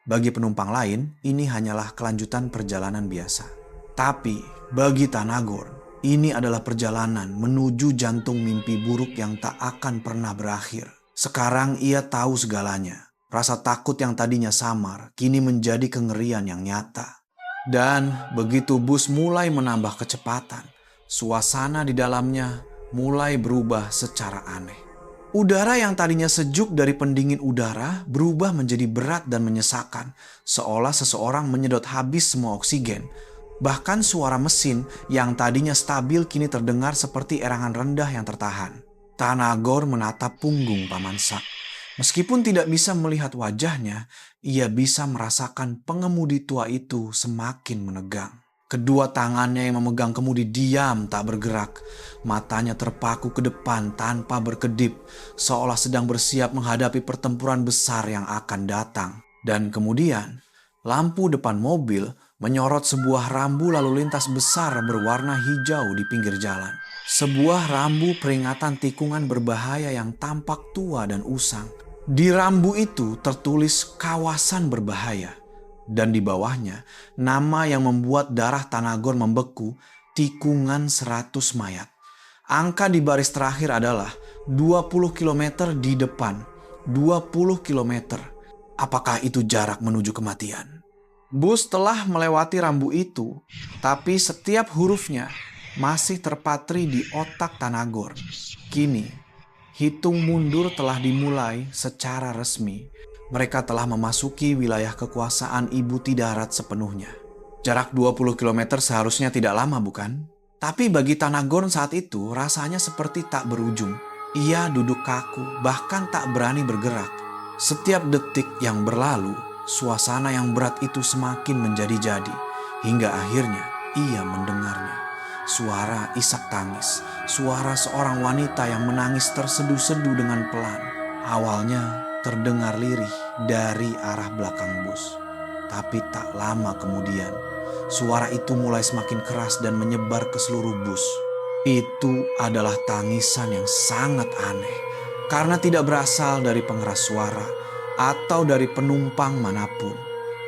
Bagi penumpang lain, ini hanyalah kelanjutan perjalanan biasa. Tapi bagi Tanagorn, ini adalah perjalanan menuju jantung mimpi buruk yang tak akan pernah berakhir. Sekarang ia tahu segalanya. Rasa takut yang tadinya samar, kini menjadi kengerian yang nyata. Dan begitu bus mulai menambah kecepatan, suasana di dalamnya mulai berubah secara aneh. Udara yang tadinya sejuk dari pendingin udara berubah menjadi berat dan menyesakan, seolah seseorang menyedot habis semua oksigen. Bahkan suara mesin yang tadinya stabil kini terdengar seperti erangan rendah yang tertahan. Tanagorn menatap punggung Paman Sak. Meskipun tidak bisa melihat wajahnya, ia bisa merasakan pengemudi tua itu semakin menegang. Kedua tangannya yang memegang kemudi diam tak bergerak. Matanya terpaku ke depan tanpa berkedip, seolah sedang bersiap menghadapi pertempuran besar yang akan datang. Dan kemudian, lampu depan mobil menyorot sebuah rambu lalu lintas besar berwarna hijau di pinggir jalan. Sebuah rambu peringatan tikungan berbahaya yang tampak tua dan usang. Di rambu itu tertulis kawasan berbahaya. Dan di bawahnya nama yang membuat darah Tanagorn membeku, tikungan 100 mayat. Angka di baris terakhir adalah 20 km di depan. 20 km. Apakah itu jarak menuju kematian? Bus telah melewati rambu itu, tapi setiap hurufnya masih terpatri di otak Tanagor. Kini, hitung mundur telah dimulai secara resmi. Mereka telah memasuki wilayah kekuasaan Ibu Tidarat sepenuhnya. Jarak 20 km seharusnya tidak lama, bukan? Tapi bagi Tanagorn saat itu rasanya seperti tak berujung. Ia duduk kaku, bahkan tak berani bergerak. Setiap detik yang berlalu, suasana yang berat itu semakin menjadi-jadi. Hingga akhirnya ia mendengarnya. Suara isak tangis, suara seorang wanita yang menangis terseduh-seduh dengan pelan. Awalnya terdengar lirih dari arah belakang bus. Tapi tak lama kemudian, suara itu mulai semakin keras dan menyebar ke seluruh bus. Itu adalah tangisan yang sangat aneh, karena tidak berasal dari pengeras suara atau dari penumpang manapun.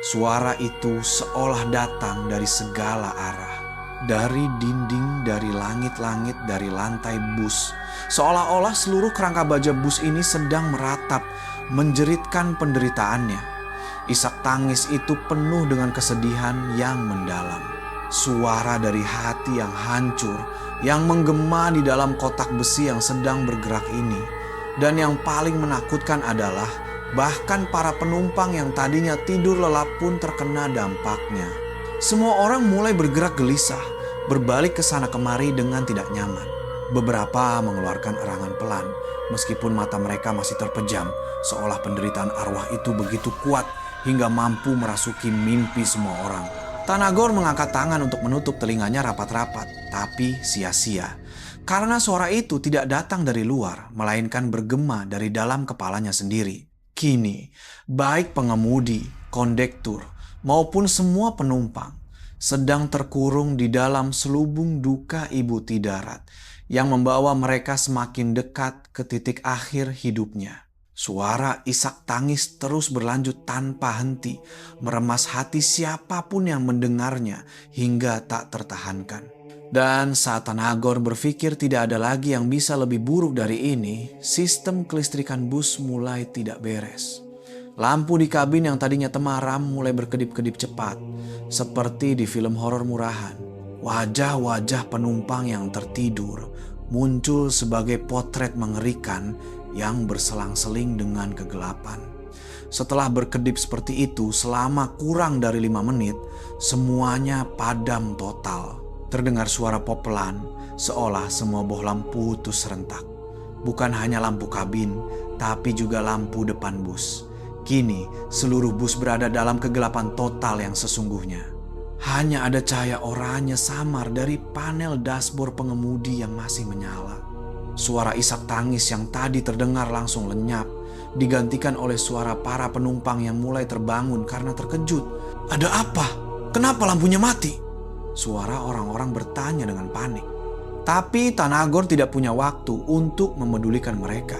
Suara itu seolah datang dari segala arah. Dari dinding, dari langit-langit, dari lantai bus. Seolah-olah seluruh kerangka baja bus ini sedang meratap, menjeritkan penderitaannya. Isak tangis itu penuh dengan kesedihan yang mendalam. Suara dari hati yang hancur, yang menggema di dalam kotak besi yang sedang bergerak ini. Dan yang paling menakutkan adalah bahkan para penumpang yang tadinya tidur lelap pun terkena dampaknya. Semua orang mulai bergerak gelisah, berbalik ke sana kemari dengan tidak nyaman. Beberapa mengeluarkan erangan pelan, meskipun mata mereka masih terpejam, seolah penderitaan arwah itu begitu kuat hingga mampu merasuki mimpi semua orang. Tanagor mengangkat tangan untuk menutup telinganya rapat-rapat, tapi sia-sia. Karena suara itu tidak datang dari luar, melainkan bergema dari dalam kepalanya sendiri. Kini, baik pengemudi, kondektur, maupun semua penumpang sedang terkurung di dalam selubung duka Ibu Tidarat yang membawa mereka semakin dekat ke titik akhir hidupnya. Suara isak tangis terus berlanjut tanpa henti, meremas hati siapapun yang mendengarnya hingga tak tertahankan. Dan saat Tanagor berpikir tidak ada lagi yang bisa lebih buruk dari ini, sistem kelistrikan bus mulai tidak beres. Lampu di kabin yang tadinya temaram mulai berkedip-kedip cepat, seperti di film horor murahan. Wajah-wajah penumpang yang tertidur muncul sebagai potret mengerikan yang berselang-seling dengan kegelapan. Setelah berkedip seperti itu selama kurang dari 5 menit, semuanya padam total. Terdengar suara pop pelan, seolah semua bohlam putus serentak. Bukan hanya lampu kabin, tapi juga lampu depan bus. Kini seluruh bus berada dalam kegelapan total yang sesungguhnya. Hanya ada cahaya oranye samar dari panel dashboard pengemudi yang masih menyala. Suara isak tangis yang tadi terdengar langsung lenyap, digantikan oleh suara para penumpang yang mulai terbangun karena terkejut. Ada apa? Kenapa lampunya mati? Suara orang-orang bertanya dengan panik. Tapi Tanagor tidak punya waktu untuk memedulikan mereka.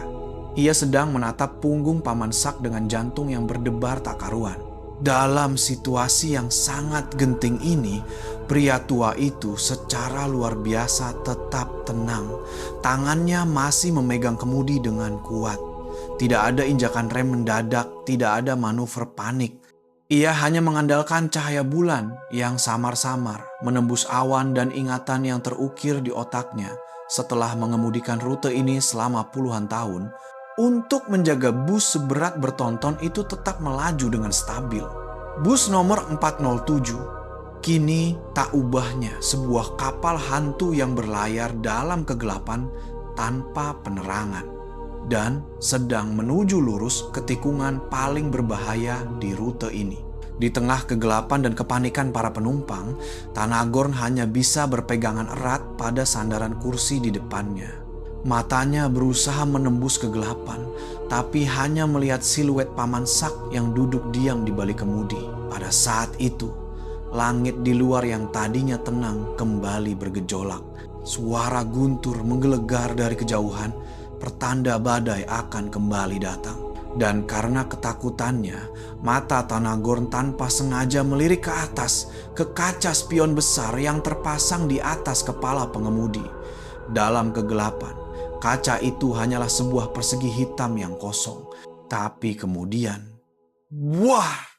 Ia sedang menatap punggung Paman Sak dengan jantung yang berdebar tak karuan. Dalam situasi yang sangat genting ini, pria tua itu secara luar biasa tetap tenang. Tangannya masih memegang kemudi dengan kuat. Tidak ada injakan rem mendadak, tidak ada manuver panik. Ia hanya mengandalkan cahaya bulan yang samar-samar menembus awan dan ingatan yang terukir di otaknya setelah mengemudikan rute ini selama puluhan tahun untuk menjaga bus seberat bertonton itu tetap melaju dengan stabil. Bus nomor 407 kini tak ubahnya sebuah kapal hantu yang berlayar dalam kegelapan tanpa penerangan dan sedang menuju lurus ke tikungan paling berbahaya di rute ini. Di tengah kegelapan dan kepanikan para penumpang, Tanagorn hanya bisa berpegangan erat pada sandaran kursi di depannya. Matanya berusaha menembus kegelapan, tapi hanya melihat siluet Paman Sak yang duduk diam di balik kemudi. Pada saat itu, langit di luar yang tadinya tenang kembali bergejolak. Suara guntur menggelegar dari kejauhan, pertanda badai akan kembali datang. Dan karena ketakutannya, mata Tanagorn tanpa sengaja melirik ke atas, ke kaca spion besar yang terpasang di atas kepala pengemudi. Dalam kegelapan, kaca itu hanyalah sebuah persegi hitam yang kosong. Tapi kemudian, wah!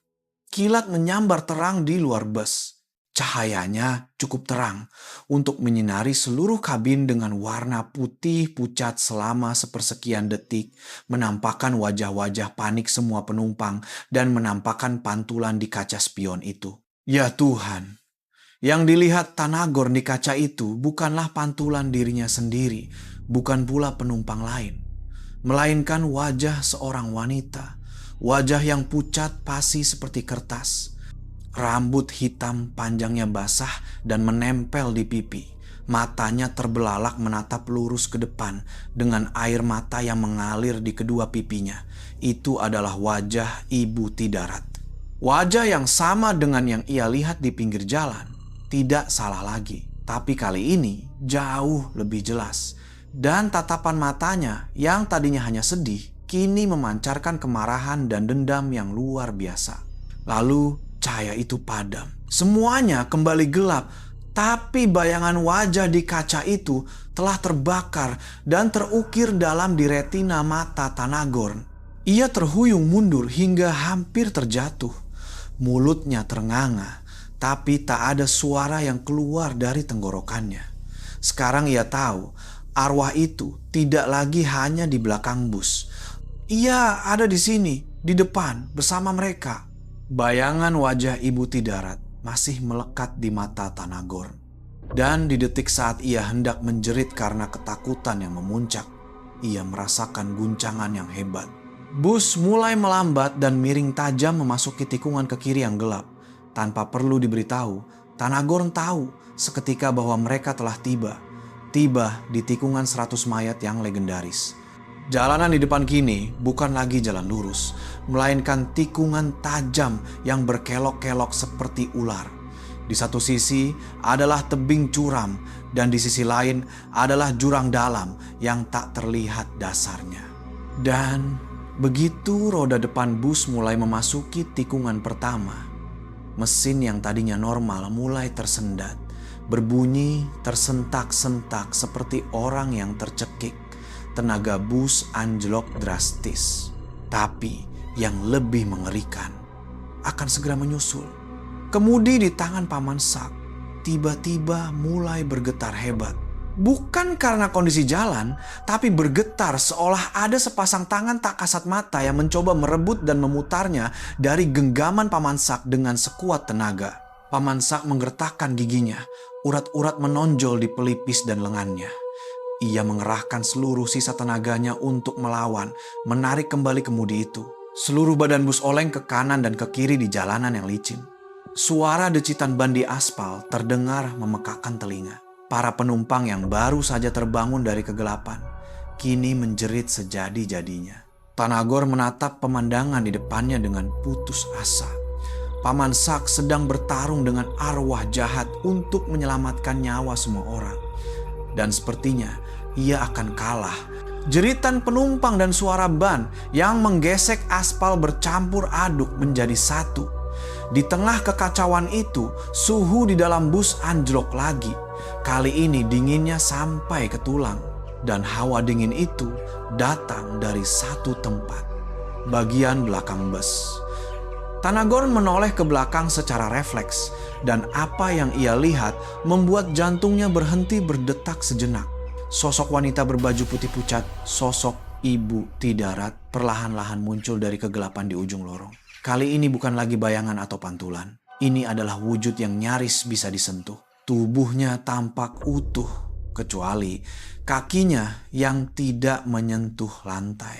Kilat menyambar terang di luar bus. Cahayanya cukup terang untuk menyinari seluruh kabin dengan warna putih pucat selama sepersekian detik, menampakkan wajah-wajah panik semua penumpang dan menampakkan pantulan di kaca spion itu. Ya Tuhan, yang dilihat Tanagorn di kaca itu bukanlah pantulan dirinya sendiri, bukan pula penumpang lain, melainkan wajah seorang wanita, wajah yang pucat pasi seperti kertas. Rambut hitam panjangnya basah dan menempel di pipi. Matanya terbelalak menatap lurus ke depan dengan air mata yang mengalir di kedua pipinya. Itu adalah wajah Ibu Tidarat. Wajah yang sama dengan yang ia lihat di pinggir jalan. Tidak salah lagi. Tapi kali ini jauh lebih jelas. Dan tatapan matanya yang tadinya hanya sedih, kini memancarkan kemarahan dan dendam yang luar biasa. Lalu cahaya itu padam. Semuanya kembali gelap, tapi bayangan wajah di kaca itu telah terbakar dan terukir dalam di retina mata Tanagorn. Ia terhuyung mundur hingga hampir terjatuh. Mulutnya ternganga, tapi tak ada suara yang keluar dari tenggorokannya. Sekarang ia tahu, arwah itu tidak lagi hanya di belakang bus. Ia ada di sini, di depan, bersama mereka. Bayangan wajah Ibu Tidarat masih melekat di mata Tanagorn. Dan di detik saat ia hendak menjerit karena ketakutan yang memuncak, ia merasakan guncangan yang hebat. Bus mulai melambat dan miring tajam memasuki tikungan ke kiri yang gelap. Tanpa perlu diberitahu, Tanagorn tahu seketika bahwa mereka telah tiba. Tiba di tikungan 100 mayat yang legendaris. Jalanan di depan kini bukan lagi jalan lurus, melainkan tikungan tajam yang berkelok-kelok seperti ular. Di satu sisi adalah tebing curam dan di sisi lain adalah jurang dalam yang tak terlihat dasarnya. Dan begitu roda depan bus mulai memasuki tikungan pertama, mesin yang tadinya normal mulai tersendat, berbunyi tersentak-sentak seperti orang yang tercekik. Tenaga bus anjlok drastis. Tapi yang lebih mengerikan akan segera menyusul. Kemudi di tangan Paman Sak tiba-tiba mulai bergetar hebat. Bukan karena kondisi jalan, tapi bergetar seolah ada sepasang tangan tak kasat mata yang mencoba merebut dan memutarnya dari genggaman Paman Sak dengan sekuat tenaga. Paman Sak menggertakkan giginya, urat-urat menonjol di pelipis dan lengannya. Ia mengerahkan seluruh sisa tenaganya untuk melawan, menarik kembali kemudi itu. Seluruh badan bus oleng ke kanan dan ke kiri di jalanan yang licin. Suara decitan ban di aspal terdengar memekakkan telinga. Para penumpang yang baru saja terbangun dari kegelapan, kini menjerit sejadi-jadinya. Tanagorn menatap pemandangan di depannya dengan putus asa. Paman Sak sedang bertarung dengan arwah jahat untuk menyelamatkan nyawa semua orang. Dan sepertinya ia akan kalah. Jeritan penumpang dan suara ban yang menggesek aspal bercampur aduk menjadi satu. Di tengah kekacauan itu, suhu di dalam bus anjlok lagi. Kali ini dinginnya sampai ke tulang. Dan hawa dingin itu datang dari satu tempat, bagian belakang bus. Tanagorn menoleh ke belakang secara refleks, dan apa yang ia lihat membuat jantungnya berhenti berdetak sejenak. Sosok wanita berbaju putih pucat, sosok Ibu Tidarat, perlahan-lahan muncul dari kegelapan di ujung lorong. Kali ini bukan lagi bayangan atau pantulan. Ini adalah wujud yang nyaris bisa disentuh. Tubuhnya tampak utuh, kecuali kakinya yang tidak menyentuh lantai.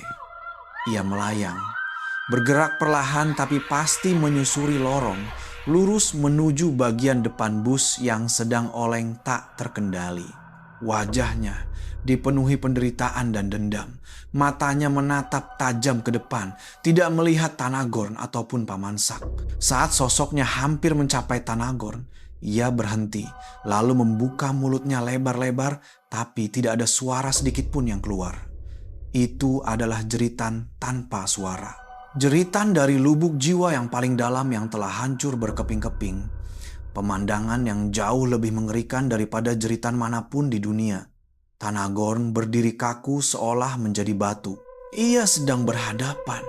Ia melayang, bergerak perlahan tapi pasti menyusuri lorong, lurus menuju bagian depan bus yang sedang oleng tak terkendali. Wajahnya dipenuhi penderitaan dan dendam. Matanya menatap tajam ke depan, tidak melihat Tanagorn ataupun Paman Sak. Saat sosoknya hampir mencapai Tanagorn, ia berhenti, lalu membuka mulutnya lebar-lebar, tapi tidak ada suara sedikit pun yang keluar. Itu adalah jeritan tanpa suara. Jeritan dari lubuk jiwa yang paling dalam yang telah hancur berkeping-keping. Pemandangan yang jauh lebih mengerikan daripada jeritan manapun di dunia. Tanagorn berdiri kaku seolah menjadi batu. Ia sedang berhadapan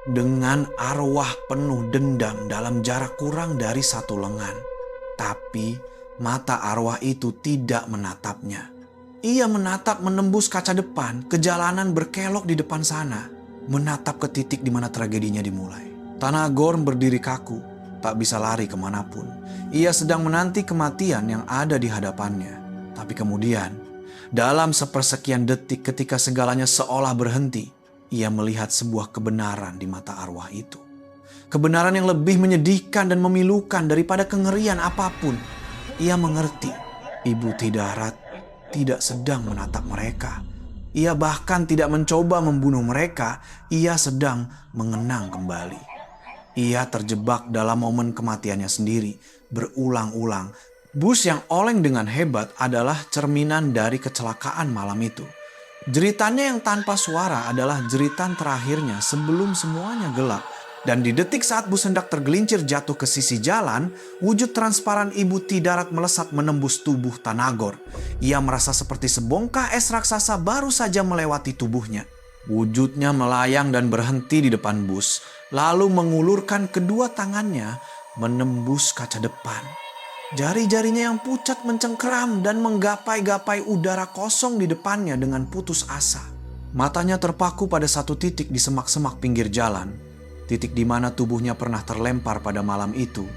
dengan arwah penuh dendam dalam jarak kurang dari 1 lengan. Tapi mata arwah itu tidak menatapnya. Ia menatap menembus kaca depan ke jalanan berkelok di depan sana, menatap ke titik di mana tragedinya dimulai. Tanagorn berdiri kaku, tak bisa lari kemanapun. Ia sedang menanti kematian yang ada di hadapannya. Tapi kemudian, dalam sepersekian detik ketika segalanya seolah berhenti, ia melihat sebuah kebenaran di mata arwah itu. Kebenaran yang lebih menyedihkan dan memilukan daripada kengerian apapun. Ia mengerti Ibu Tidarat tidak sedang menatap mereka. Ia bahkan tidak mencoba membunuh mereka. Ia sedang mengenang kembali. Ia terjebak dalam momen kematiannya sendiri berulang-ulang. Bus yang oleng dengan hebat adalah cerminan dari kecelakaan malam itu. Jeritannya yang tanpa suara adalah jeritan terakhirnya sebelum semuanya gelap. Dan di detik saat bus hendak tergelincir jatuh ke sisi jalan, wujud transparan Ibu Tidarat melesat menembus tubuh Tanagorn. Ia merasa seperti sebongkah es raksasa baru saja melewati tubuhnya. Wujudnya melayang dan berhenti di depan bus, lalu mengulurkan kedua tangannya menembus kaca depan. Jari-jarinya yang pucat mencengkeram dan menggapai-gapai udara kosong di depannya dengan putus asa. Matanya terpaku pada satu titik di semak-semak pinggir jalan. Titik di mana tubuhnya pernah terlempar pada malam itu.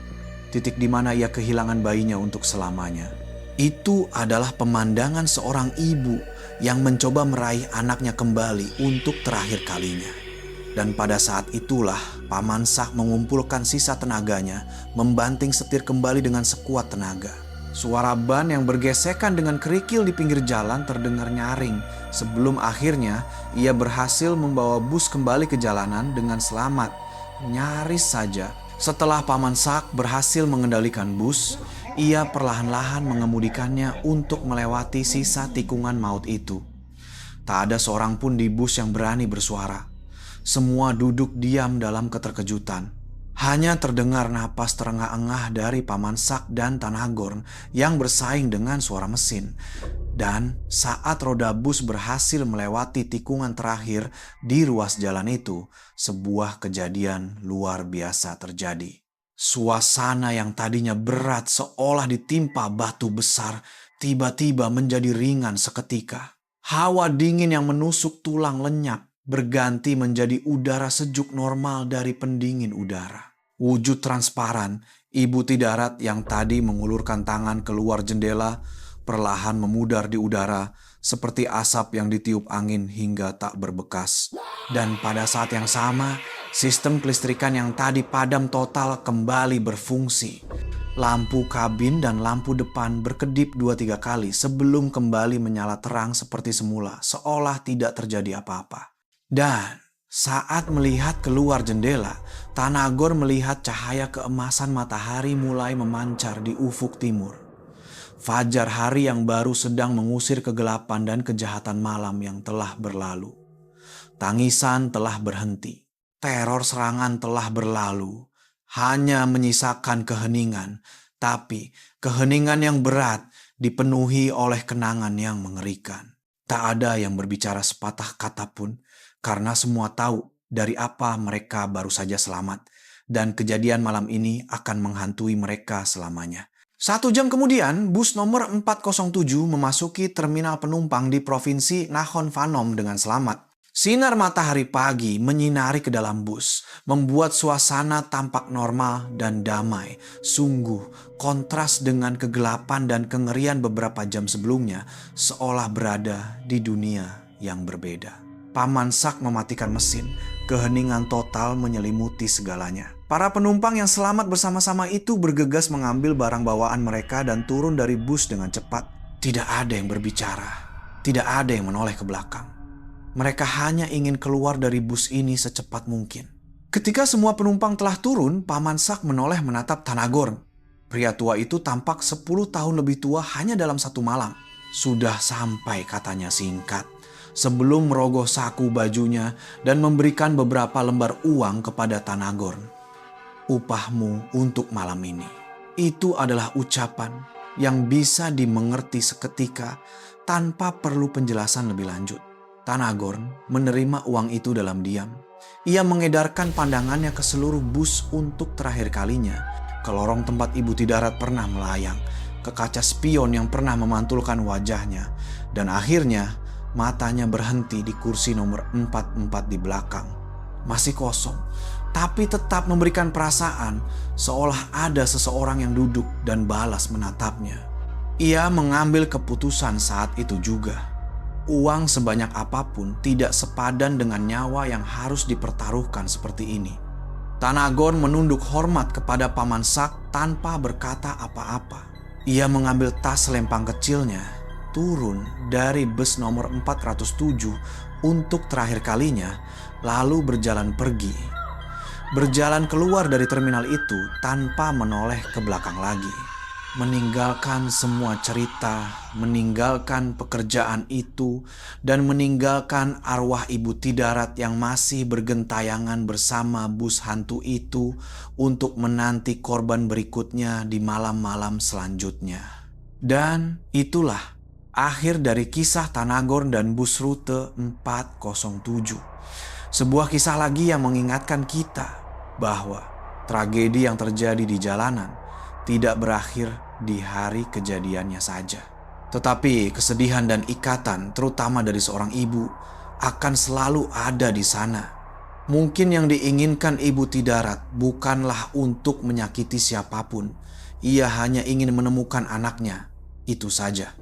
Titik di mana ia kehilangan bayinya untuk selamanya. Itu adalah pemandangan seorang ibu yang mencoba meraih anaknya kembali untuk terakhir kalinya. Dan pada saat itulah Paman Sak mengumpulkan sisa tenaganya, membanting setir kembali dengan sekuat tenaga. Suara ban yang bergesekan dengan kerikil di pinggir jalan terdengar nyaring sebelum akhirnya ia berhasil membawa bus kembali ke jalanan dengan selamat. Nyaris saja setelah Paman Sak berhasil mengendalikan bus, ia perlahan-lahan mengemudikannya untuk melewati sisa tikungan maut itu. Tak ada seorang pun di bus yang berani bersuara. Semua duduk diam dalam keterkejutan. Hanya terdengar napas terengah-engah dari Paman Sak dan Tanagorn yang bersaing dengan suara mesin. Dan saat roda bus berhasil melewati tikungan terakhir di ruas jalan itu, sebuah kejadian luar biasa terjadi. Suasana yang tadinya berat seolah ditimpa batu besar, tiba-tiba menjadi ringan seketika. Hawa dingin yang menusuk tulang lenyap berganti menjadi udara sejuk normal dari pendingin udara. Wujud transparan Ibu Tidarat yang tadi mengulurkan tangan keluar jendela perlahan memudar di udara seperti asap yang ditiup angin hingga tak berbekas. Dan pada saat yang sama, sistem kelistrikan yang tadi padam total kembali berfungsi. Lampu kabin dan lampu depan berkedip 2-3 kali sebelum kembali menyala terang seperti semula, seolah tidak terjadi apa-apa. Dan saat melihat keluar jendela, Tanagorn melihat cahaya keemasan matahari mulai memancar di ufuk timur. Fajar hari yang baru sedang mengusir kegelapan dan kejahatan malam yang telah berlalu. Tangisan telah berhenti. Teror serangan telah berlalu. Hanya menyisakan keheningan, tapi keheningan yang berat dipenuhi oleh kenangan yang mengerikan. Tak ada yang berbicara sepatah kata pun, karena semua tahu dari apa mereka baru saja selamat, dan kejadian malam ini akan menghantui mereka selamanya. 1 jam kemudian, bus nomor 407 memasuki terminal penumpang di provinsi Nakhon Phanom dengan selamat. Sinar matahari pagi menyinari ke dalam bus, membuat suasana tampak normal dan damai. Sungguh, kontras dengan kegelapan dan kengerian beberapa jam sebelumnya, seolah berada di dunia yang berbeda. Paman Sak mematikan mesin, keheningan total menyelimuti segalanya. Para penumpang yang selamat bersama-sama itu bergegas mengambil barang bawaan mereka dan turun dari bus dengan cepat. Tidak ada yang berbicara, tidak ada yang menoleh ke belakang. Mereka hanya ingin keluar dari bus ini secepat mungkin. Ketika semua penumpang telah turun, Paman Sak menoleh menatap Tanagorn. Pria tua itu tampak 10 tahun lebih tua hanya dalam 1 malam. Sudah sampai, katanya singkat, sebelum merogoh saku bajunya dan memberikan beberapa lembar uang kepada Tanagorn. Upahmu untuk malam ini. Itu adalah ucapan yang bisa dimengerti seketika tanpa perlu penjelasan lebih lanjut. Tanagorn menerima uang itu dalam diam. Ia mengedarkan pandangannya ke seluruh bus untuk terakhir kalinya, ke lorong tempat ibu Tidarat pernah melayang, ke kaca spion yang pernah memantulkan wajahnya, dan akhirnya matanya berhenti di kursi nomor 44 di belakang. Masih kosong, tapi tetap memberikan perasaan seolah ada seseorang yang duduk dan balas menatapnya. Ia mengambil keputusan saat itu juga. Uang sebanyak apapun tidak sepadan dengan nyawa yang harus dipertaruhkan seperti ini. Tanagon menunduk hormat kepada Paman Sak tanpa berkata apa-apa. Ia mengambil tas selempang kecilnya, turun dari bus nomor 407 untuk terakhir kalinya, lalu berjalan pergi. Berjalan keluar dari terminal itu tanpa menoleh ke belakang lagi. Meninggalkan semua cerita, meninggalkan pekerjaan itu, dan meninggalkan arwah ibu Tidarat yang masih bergentayangan bersama bus hantu itu untuk menanti korban berikutnya di malam-malam selanjutnya. Dan itulah akhir dari kisah Thanagorn dan bus rute 407. Sebuah kisah lagi yang mengingatkan kita bahwa tragedi yang terjadi di jalanan tidak berakhir di hari kejadiannya saja. Tetapi kesedihan dan ikatan, terutama dari seorang ibu, akan selalu ada di sana. Mungkin yang diinginkan ibu Tidarat bukanlah untuk menyakiti siapapun. Ia hanya ingin menemukan anaknya, itu saja.